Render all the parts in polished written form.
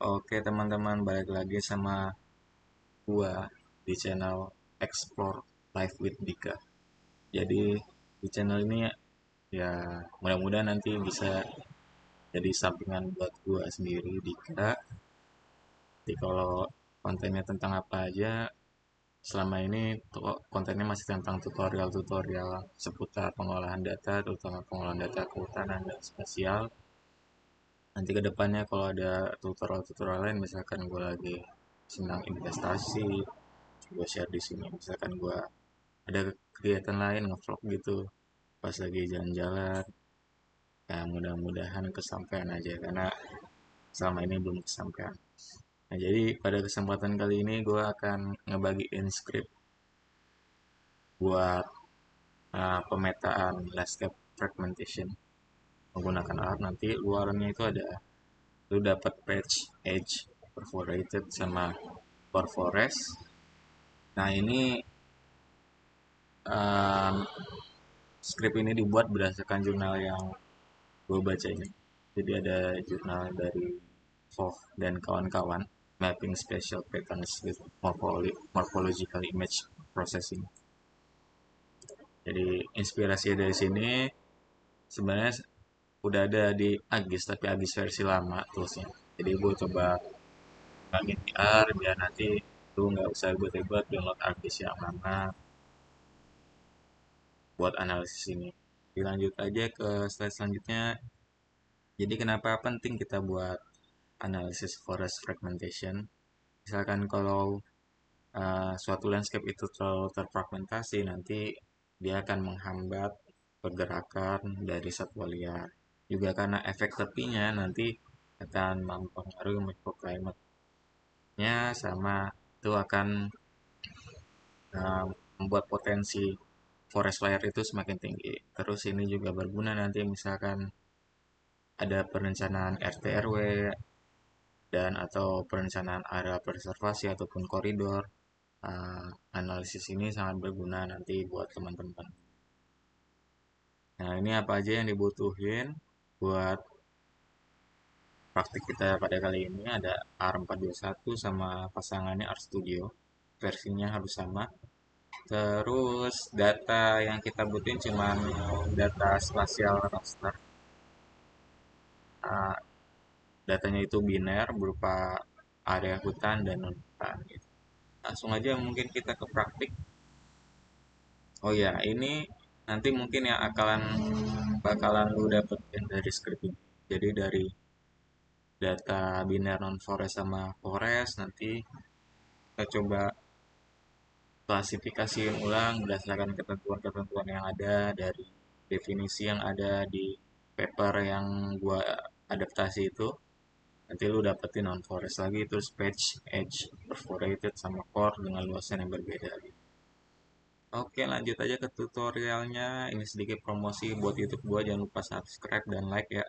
Oke teman-teman, balik lagi sama gua di channel Explore Life with Dika. Jadi di channel ini ya mudah-mudahan nanti bisa jadi sampingan buat gua sendiri Dika. Jadi kalau kontennya tentang apa aja, selama ini kontennya masih tentang tutorial-tutorial seputar pengolahan data, terutama pengolahan data kehutanan dan spasial. Nanti ke depannya kalau ada tutorial-tutorial lain, misalkan gue lagi senang investasi, gue share di sini. Misalkan gue ada kegiatan lain ngevlog gitu pas lagi jalan-jalan, ya mudah-mudahan kesampaian aja karena selama ini belum kesampaian. Nah, jadi pada kesempatan kali ini gue akan ngebagiin skrip buat pemetaan landscape fragmentation menggunakan alat. Nanti luarnya itu ada, lu dapat patch, edge, perforated sama core forest. Nah, ini um, skrip ini dibuat berdasarkan jurnal yang gue baca ini. Jadi ada jurnal dari Vogt dan kawan-kawan, Mapping Spatial Patterns with Morphological Image Processing. Jadi inspirasi dari sini sebenarnya udah ada di Agis, tapi Agis versi lama toolsnya. Jadi gue coba ngangin VR biar nanti lu nggak usah ribet-ribet download Agis yang lama buat analisis ini. Dilanjut aja ke slide selanjutnya. Jadi kenapa penting kita buat analisis forest fragmentation? Misalkan kalau suatu landscape itu terlalu terfragmentasi, nanti dia akan menghambat pergerakan dari satwa liar. Juga karena efek tepinya nanti akan mempengaruhi microclimate-nya, sama itu akan uh, membuat potensi forest fire itu semakin tinggi. Terus ini juga berguna nanti misalkan ada perencanaan RT RW dan atau perencanaan area preservasi ataupun koridor. Analisis ini sangat berguna nanti buat teman-teman. Nah, ini apa aja yang dibutuhin buat praktik kita pada kali ini. Ada R421 sama pasangannya RStudio. Versinya harus sama. Terus data yang kita butuhin cuman data spasial raster. Uh, Datanya itu biner berupa area hutan dan non hutan gitu. Langsung aja mungkin kita ke praktik. Oh ya, ini nanti mungkin yang bakalan lu dapetin dari script ini. Jadi dari data biner non forest sama forest, nanti kita coba klasifikasi ulang berdasarkan ketentuan-ketentuan yang ada dari definisi yang ada di paper yang gua adaptasi itu. Nanti lu dapetin non forest lagi, terus patch, edge, perforated sama core dengan luasan yang berbeda gitu. Oke, lanjut aja ke tutorialnya. Ini sedikit promosi buat YouTube gua, jangan lupa subscribe dan like ya.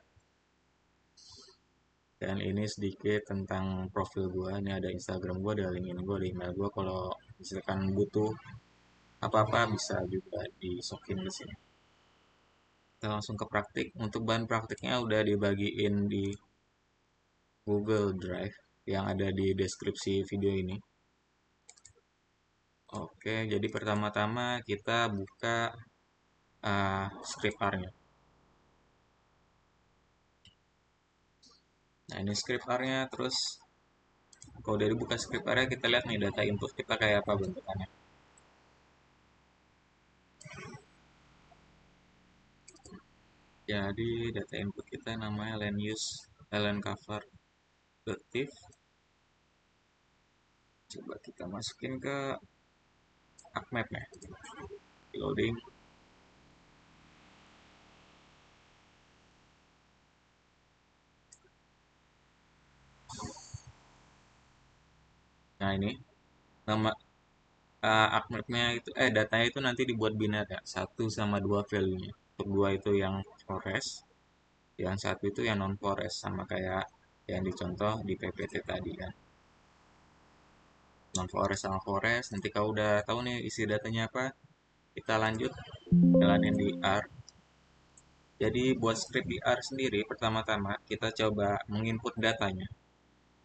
Dan ini sedikit tentang profil gua. Ini ada Instagram gua, ada LinkedIn gua, ada email gua. Kalau misalkan butuh apa-apa bisa juga disokin di sini. Kita langsung ke praktik. Untuk bahan praktiknya udah dibagiin di Google Drive yang ada di deskripsi video ini. Oke, jadi pertama-tama kita buka script R-nya. Nah, ini script R-nya. Terus kalau udah dibuka script R-nya, kita lihat nih data input kita kayak apa bentukannya. Jadi data input kita namanya land use, land cover, relatif. Coba kita masukin ke ArcMap ya. Loading. Nah, ini nama ArcMap-nya itu datanya itu nanti dibuat biner ya. Satu sama dua value-nya. Untuk dua itu yang forest, yang satu itu yang non forest, sama kayak yang dicontoh di PPT tadi kan. Non forest sama forest. Nanti kau udah tahu nih isi datanya apa, kita lanjut jalanin di R. Jadi buat script di R sendiri, pertama-tama kita coba menginput datanya.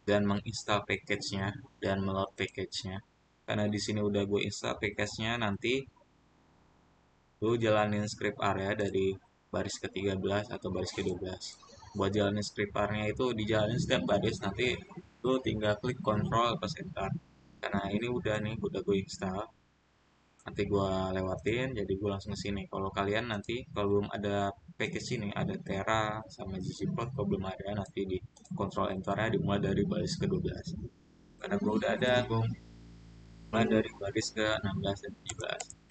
dan menginstal package-nya dan meload package-nya. Karena di sini udah gue install package-nya, nanti lu jalanin script area dari baris ke-13 atau baris ke-12. Buat jalanin script area itu dijalanin setiap baris, nanti lu tinggal klik control plus enter. Karena ini udah nih, udah gue install. Nanti gue lewatin, jadi gue langsung ke sini. Kalau kalian nanti, kalau belum ada package ini, ada Terra sama ggplot, kalau belum ada, nanti di control enter-nya dimulai dari baris ke-12. Karena gue udah ada, gue mulai dari baris ke-16 dan 17.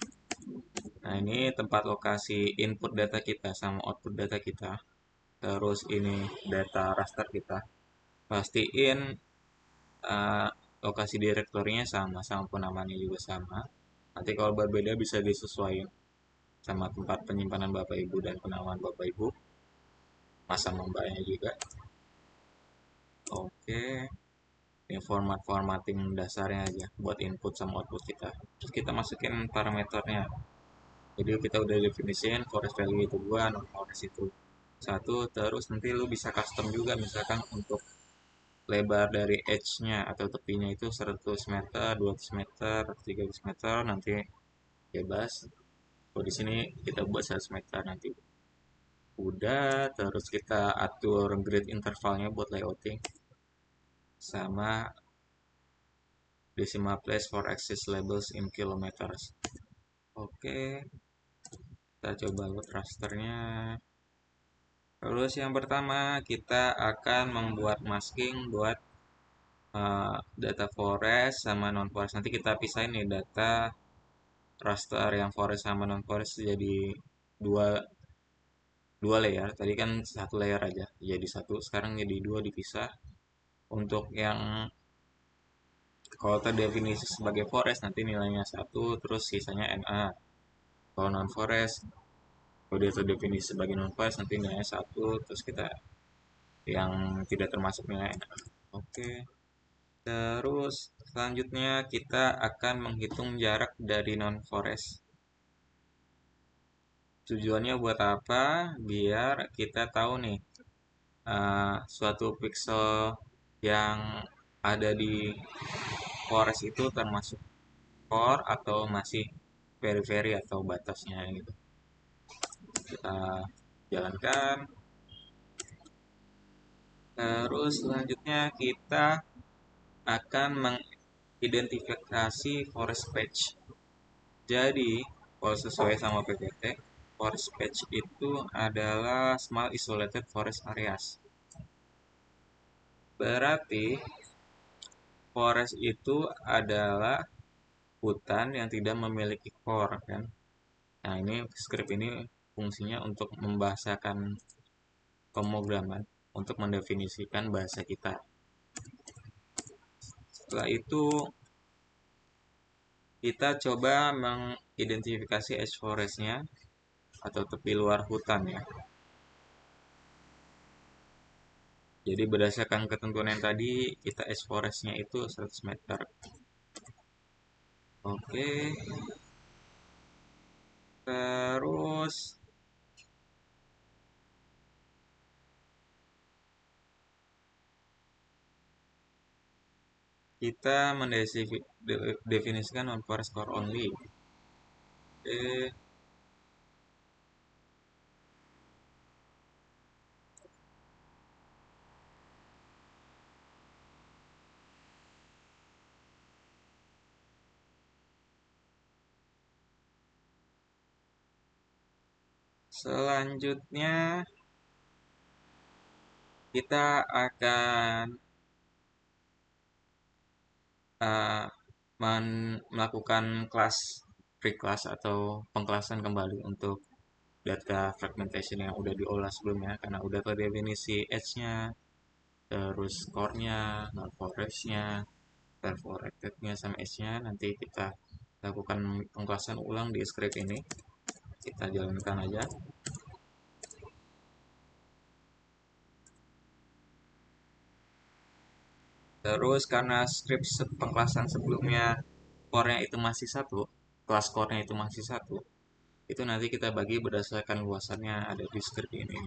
Nah, ini tempat lokasi input data kita sama output data kita. Terus ini data raster kita. Pastiin uh, lokasi direktorinya sama, sama penamannya juga sama. Nanti kalau berbeda bisa disesuaikan sama tempat penyimpanan Bapak Ibu dan penamaan Bapak Ibu. Masa membahasnya juga. Oke, ini formatting dasarnya aja buat input sama output kita. Terus kita masukin parameternya. Jadi kita udah definisiin forest value itu dua, non forest itu satu. Terus nanti lu bisa custom juga, misalkan untuk lebar dari edge-nya atau tepinya itu 100 meter, 200 meter, 300 meter, nanti bebas. Kalau di sini kita buat 100 meter nanti. Udah, terus kita atur grid intervalnya buat layouting sama decimal place for axis labels in kilometers. Oke, kita coba load rasternya. Terus yang pertama kita akan membuat masking buat data forest sama non forest. Nanti kita pisahin nih data raster yang forest sama non forest jadi dua dua layer. Tadi kan satu layer aja, jadi satu. Sekarang jadi dua dipisah. Untuk yang kalau terdefinisi sebagai forest nanti nilainya satu, terus sisanya NA. Kalau non forest, kalau dia terdefinisi sebagai non forest nanti nilainya satu, terus kita yang tidak termasuk nilai NA. Oke. Terus selanjutnya kita akan menghitung jarak dari non forest. Tujuannya buat apa? Biar kita tahu nih suatu pixel yang ada di forest itu termasuk core atau masih periphery atau batasnya gitu. Kita jalankan. Terus selanjutnya kita akan mengidentifikasi forest patch. Jadi, kalau sesuai sama PPT, forest patch itu adalah small isolated forest areas. Berarti forest itu adalah hutan yang tidak memiliki core kan. Nah, ini script ini fungsinya untuk membahasakan pemrograman untuk mendefinisikan bahasa kita. Setelah itu kita coba mengidentifikasi edge forest-nya atau tepi luar hutan ya. Jadi berdasarkan ketentuan yang tadi kita edge forest-nya itu 100 meter. Oke. Terus kita mendefinisikan non forest core only. Oke. Selanjutnya kita akan uh, melakukan kelas pre-class atau pengklasan kembali untuk data fragmentation yang udah diolah sebelumnya karena udah terdefinisi edge-nya, terus core-nya, non forest-nya, perforated-nya sama edge-nya. Nanti kita lakukan pengklasan ulang di script ini. Kita jalankan aja. Terus karena script pengklasan sebelumnya core-nya itu masih satu, kelas core-nya itu masih satu, itu nanti kita bagi berdasarkan luasannya ada di script ini.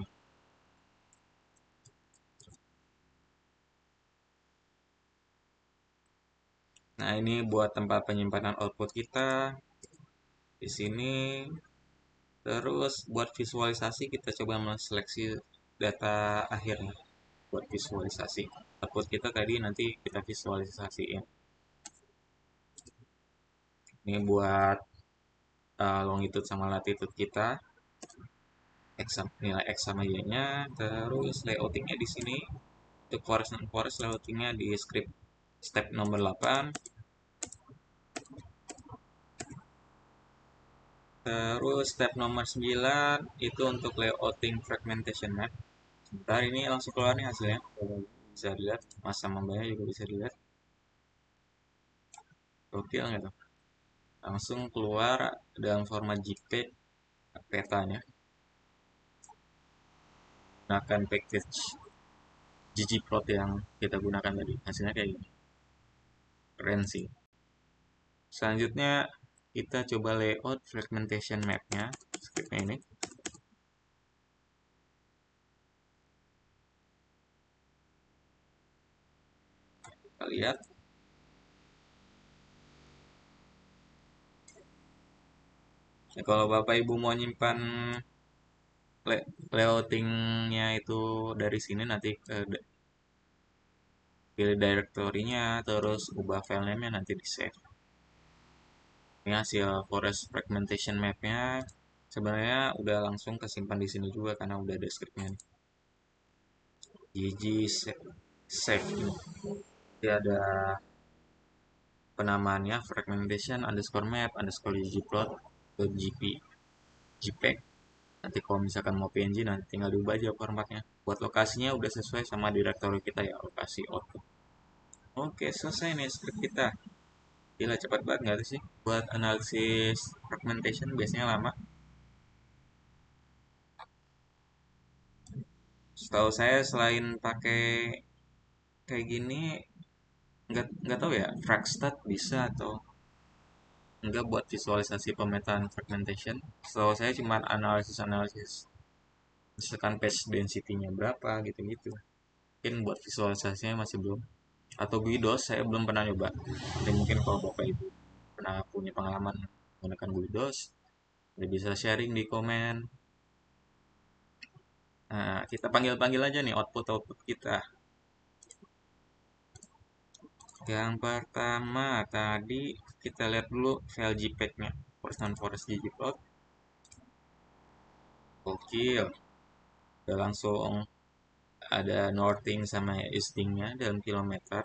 Nah, ini buat tempat penyimpanan output kita di sini. Terus buat visualisasi kita coba menseleksi data akhirnya buat visualisasi. Output kita tadi nanti kita visualisasiin. Ini buat longitude sama latitude kita, nilai X sama Y-nya, terus layoutingnya di sini. Untuk forest non forest layoutingnya di script step nomor 8. Terus step nomor 9 itu untuk layouting fragmentation map. Sebentar, ini langsung keluar nih hasilnya. Bisa dilihat, masa membahasnya juga bisa dilihat. Gokil nggak tuh? Langsung keluar dalam format JPEG petanya. Gunakan package ggplot yang kita gunakan tadi. Hasilnya kayak gini. Keren sih. Selanjutnya kita coba layout fragmentation mapnya. Scriptnya ini. Kita lihat. Nah, kalau Bapak Ibu mau nyimpan layoutingnya itu dari sini, nanti pilih directory-nya, terus ubah file name-nya, nanti di save. Ini hasil forest fragmentation map-nya. Sebenarnya udah langsung kesimpan di sini juga karena udah ada script-nya nih. gg save ini. Jadi ada penamaannya fragmentation underscore map underscore ggplot.jp jpeg. Nanti kalau misalkan mau PNG nanti tinggal diubah aja formatnya. Buat lokasinya udah sesuai sama directory kita ya, lokasi output. Oke, selesai nih script kita. Gila, cepat banget nggak sih? Buat analisis fragmentation biasanya lama. Setahu saya selain pakai kayak gini, nggak tahu ya, Fragstat bisa atau enggak buat visualisasi pemetaan fragmentation. Setahu saya cuma analisis-analisis, misalkan page density-nya berapa gitu-gitu. Mungkin buat visualisasinya masih belum. Atau GUIDOS saya belum pernah nyoba. Jadi mungkin kalau Bapak Ibu pernah punya pengalaman menggunakan GUIDOS, udah bisa sharing di komen. Nah, kita panggil-panggil aja nih output-output kita. Yang pertama tadi kita lihat dulu file JPEG-nya. Forest non forest ggplot. Gokil. Udah langsung ada northing sama eastingnya dalam kilometer.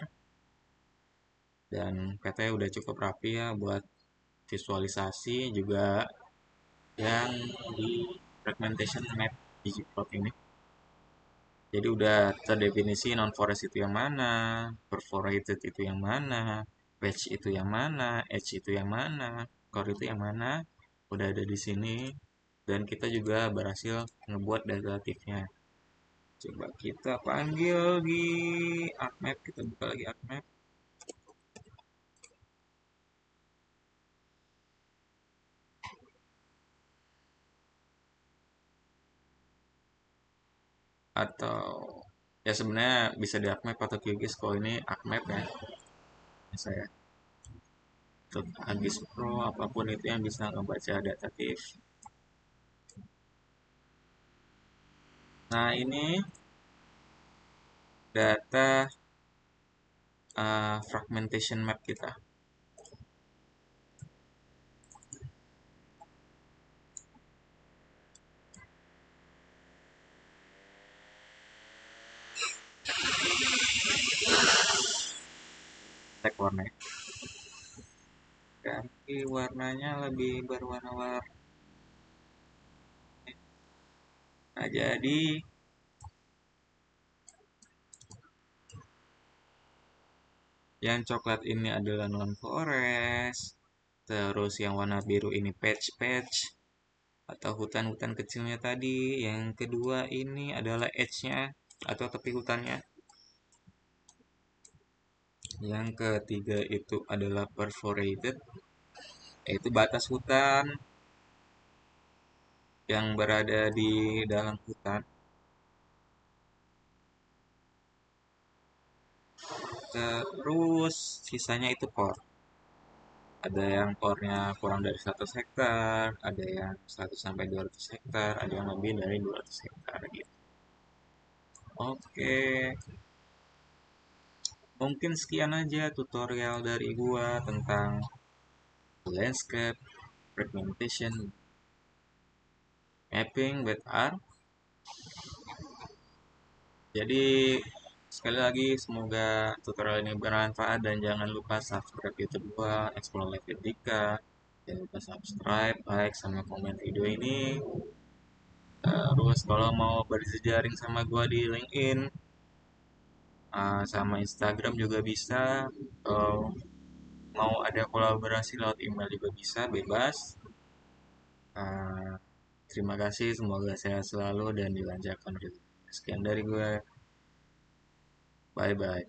Dan PT udah cukup rapi ya buat visualisasi juga yang di fragmentation map ggplot ini. Jadi udah terdefinisi non forest itu yang mana, perforated itu yang mana, patch itu yang mana, edge itu yang mana, core itu yang mana, udah ada di sini. Dan kita juga berhasil ngebuat datatifnya. Coba kita panggil di ArcMap, kita buka lagi ArcMap. Atau ya sebenarnya bisa di ArcMap atau QGIS, kalau ini ArcMap ya. Ini saya untuk AGIS Pro apapun itu yang bisa ngebaca datatif. Nah, ini data fragmentation map kita. Tag warna. Ganti warnanya lebih berwarna-warni. Nah, jadi yang coklat ini adalah non forest. Terus yang warna biru ini patch-patch atau hutan-hutan kecilnya tadi. Yang kedua ini adalah edge-nya atau tepi hutannya. Yang ketiga itu adalah perforated, yaitu batas hutan yang berada di dalam hutan. Terus sisanya itu core. Ada yang core-nya kurang dari 100 hektar, ada yang 100 sampai 200 hektar, ada yang lebih dari 200 hektar gitu. Oke, mungkin sekian aja tutorial dari gua tentang landscape fragmentation mapping with R. Jadi sekali lagi semoga tutorial ini bermanfaat dan jangan lupa subscribe YouTube gua Explore Life with Dika. Jangan lupa subscribe, like, sama komen video ini. Terus kalau mau berjejaring sama gua di LinkedIn, sama Instagram juga bisa. Atau mau ada kolaborasi lewat email juga bisa, bebas. Uh, Terima kasih, semoga sehat selalu dan dilancarkan rezeki. Sekian dari gue, bye bye.